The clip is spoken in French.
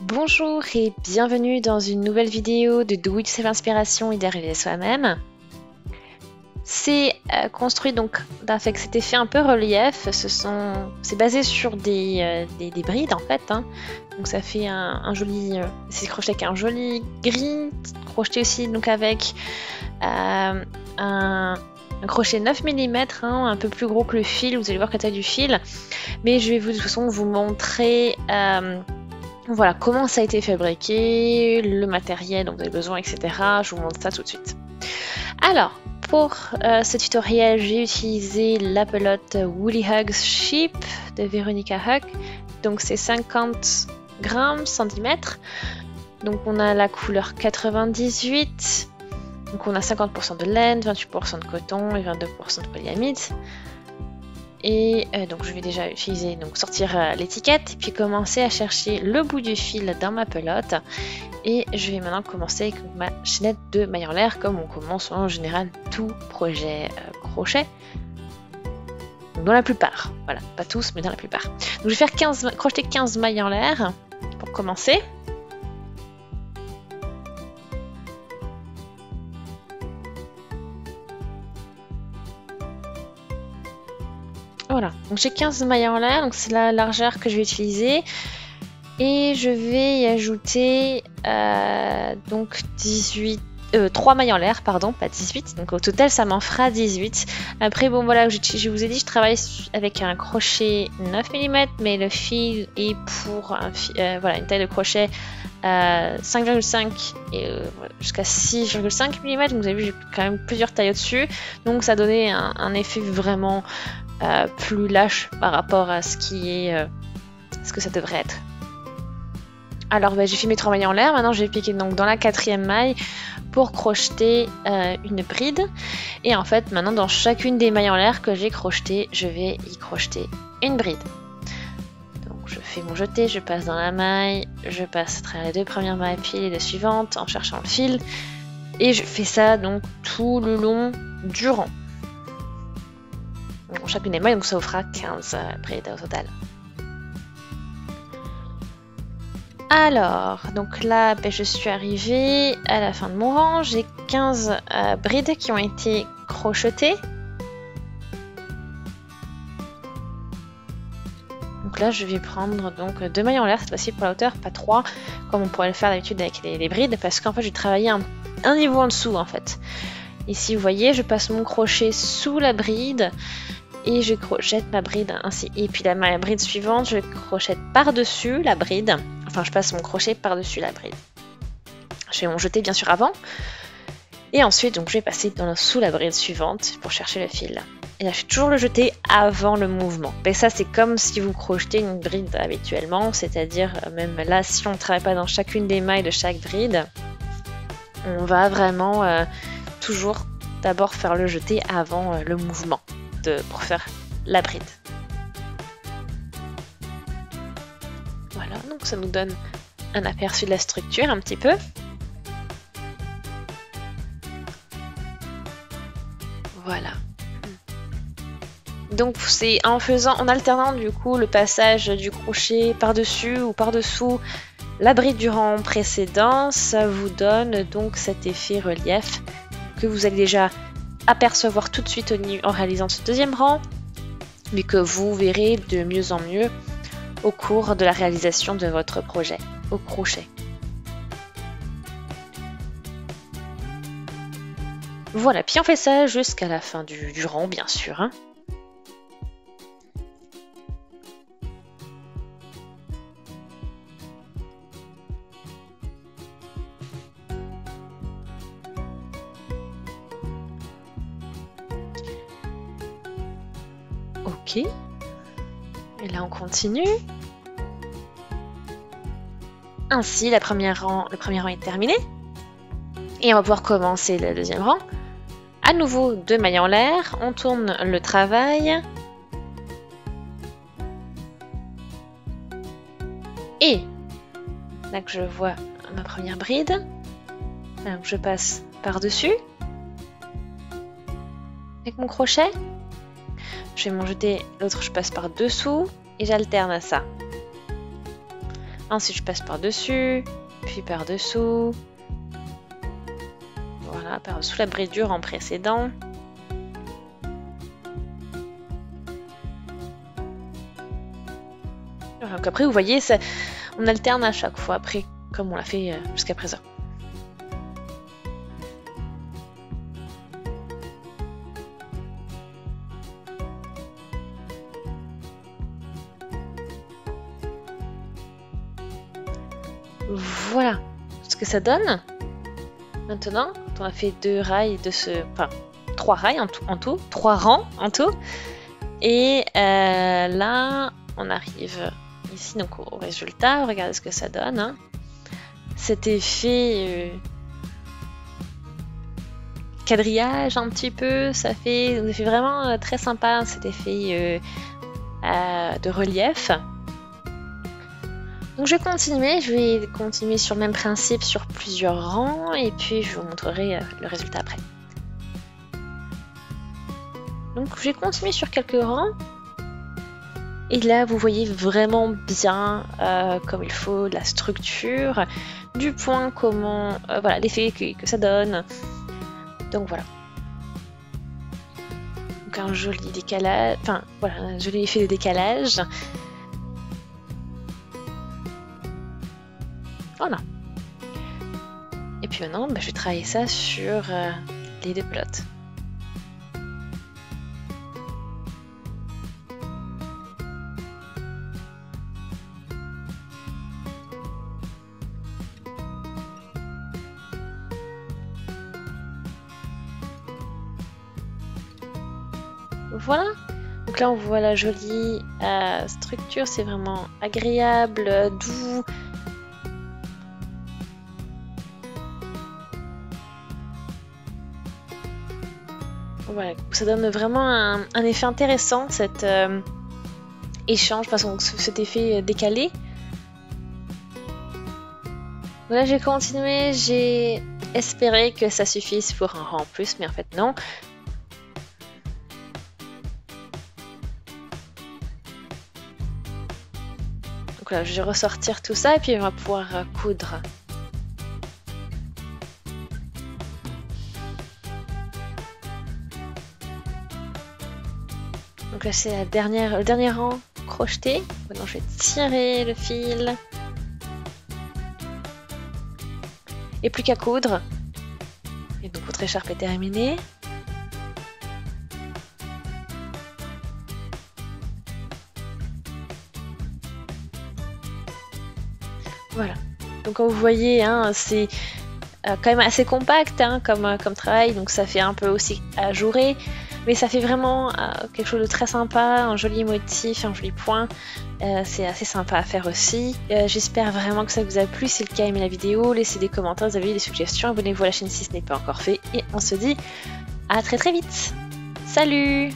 Bonjour et bienvenue dans une nouvelle vidéo de Do It Yourself Inspiration et d'arriver soi-même. C'est construit donc avec cet effet un peu relief. C'est basé sur des brides en fait. Donc ça fait un joli, c'est crocheté avec un joli gris, crocheté aussi donc avec un crochet 9 mm, un peu plus gros que le fil. Vous allez voir la taille du fil. Mais je vais de toute façon vous montrer. Voilà comment ça a été fabriqué, le matériel dont vous avez besoin, etc. Je vous montre ça tout de suite. Alors, pour ce tutoriel, j'ai utilisé la pelote Woolly Hugs Sheep de Veronica Hug. Donc c'est 50 grammes centimètres. Donc on a la couleur 98. Donc on a 50% de laine, 28% de coton et 22% de polyamide. Et donc je vais déjà utiliser, donc sortir l'étiquette, puis commencer à chercher le bout du fil dans ma pelote. Et je vais maintenant commencer avec ma chaînette de maille en l'air, comme on commence en général tout projet crochet. Donc dans la plupart, voilà, pas tous, mais dans la plupart. Donc je vais faire crocheter 15 mailles en l'air pour commencer. Voilà, donc j'ai 15 mailles en l'air, donc c'est la largeur que je vais utiliser. Et je vais y ajouter donc 3 mailles en l'air, pardon, pas 18. Donc au total, ça m'en fera 18. Après, bon voilà, je vous ai dit, je travaille avec un crochet 9 mm, mais le fil est pour voilà, une taille de crochet 5,5 et jusqu'à 6,5 mm. Donc vous avez vu, j'ai quand même plusieurs tailles au-dessus. Donc ça donnait un effet vraiment plus lâche par rapport à ce que ça devrait être. Alors j'ai fait mes 3 mailles en l'air, maintenant je vais piquer donc dans la 4e maille pour crocheter une bride. Et en fait maintenant dans chacune des mailles en l'air que j'ai crochetées, je vais y crocheter une bride. Donc je fais mon jeté, je passe dans la maille, je passe à travers les 2 premières mailles puis les 2 suivantes en cherchant le fil. Et je fais ça donc tout le long du rang. Donc chacune des mailles, donc ça vous fera 15 brides au total. Alors, donc là, je suis arrivée à la fin de mon rang. J'ai 15 brides qui ont été crochetées. Donc là, je vais prendre donc 2 mailles en l'air, cette fois-ci pour la hauteur, pas 3, comme on pourrait le faire d'habitude avec les brides, parce qu'en fait, j'ai travaillé un niveau en dessous, en fait. Ici, vous voyez, je passe mon crochet sous la bride et je crochette ma bride ainsi. Et puis ma bride suivante, je crochette par-dessus la bride. Enfin, je passe mon crochet par-dessus la bride. Je fais mon jeté bien sûr avant. Et ensuite, donc, je vais passer sous la bride suivante pour chercher le fil. Et là, je fais toujours le jeté avant le mouvement. Et ça, c'est comme si vous crochetez une bride habituellement. C'est-à-dire, même là, si on ne travaille pas dans chacune des mailles de chaque bride, on va vraiment toujours d'abord faire le jeté avant le mouvement pour faire la bride. Voilà, donc ça nous donne un aperçu de la structure un petit peu. Voilà. Donc c'est en alternant du coup le passage du crochet par-dessus ou par-dessous la bride du rang précédent, ça vous donne donc cet effet relief que vous allez déjà apercevoir tout de suite en réalisant ce 2e rang, mais que vous verrez de mieux en mieux au cours de la réalisation de votre projet au crochet. Voilà, puis on fait ça jusqu'à la fin du rang, bien sûr. Ok. Et là, on continue. Ainsi, le premier rang est terminé. Et on va pouvoir commencer le 2e rang. À nouveau, 2 mailles en l'air. On tourne le travail. Et là que je vois ma première bride, donc je passe par-dessus avec mon crochet. Je fais mon jeté, l'autre je passe par dessous et j'alterne à ça. Ensuite, je passe par-dessus, puis par-dessous. Voilà, par-dessous la bridure en précédent. Donc après, vous voyez, on alterne à chaque fois, après, comme on l'a fait jusqu'à présent. Voilà ce que ça donne. Maintenant, on a fait 2 rails de ce... Enfin, 3 rails en tout, 3 rangs en tout. Et là, on arrive ici donc au résultat. Regardez ce que ça donne. Hein. Cet effet quadrillage un petit peu, ça fait vraiment très sympa cet effet de relief. Donc je vais continuer sur le même principe sur plusieurs rangs et puis je vous montrerai le résultat après. Donc je vais continuer sur quelques rangs et là vous voyez vraiment bien comme il faut la structure du point, comment voilà l'effet que ça donne. Donc voilà. Donc un joli décalage, enfin voilà un joli effet de décalage. Voilà. Et puis maintenant, je vais travailler ça sur les 2 pelotes. Voilà. Donc là, on voit la jolie structure. C'est vraiment agréable, doux. Voilà, ça donne vraiment un effet intéressant, cet échange, enfin, cet effet décalé. Voilà, j'ai continué, j'ai espéré que ça suffise pour un rang en plus, mais en fait non. Donc là, je vais ressortir tout ça et puis on va pouvoir coudre. Donc là c'est le dernier rang crocheté. Maintenant je vais tirer le fil. Et plus qu'à coudre. Et donc votre écharpe est terminée. Voilà. Donc comme vous voyez, hein, c'est quand même assez compact hein, comme travail. Donc ça fait un peu aussi ajouré. Mais ça fait vraiment quelque chose de très sympa, un joli motif, un joli point. C'est assez sympa à faire aussi. J'espère vraiment que ça vous a plu. Si c'est le cas, aimez la vidéo, laissez des commentaires, vous avez des suggestions, abonnez-vous à la chaîne si ce n'est pas encore fait. Et on se dit à très très vite. Salut!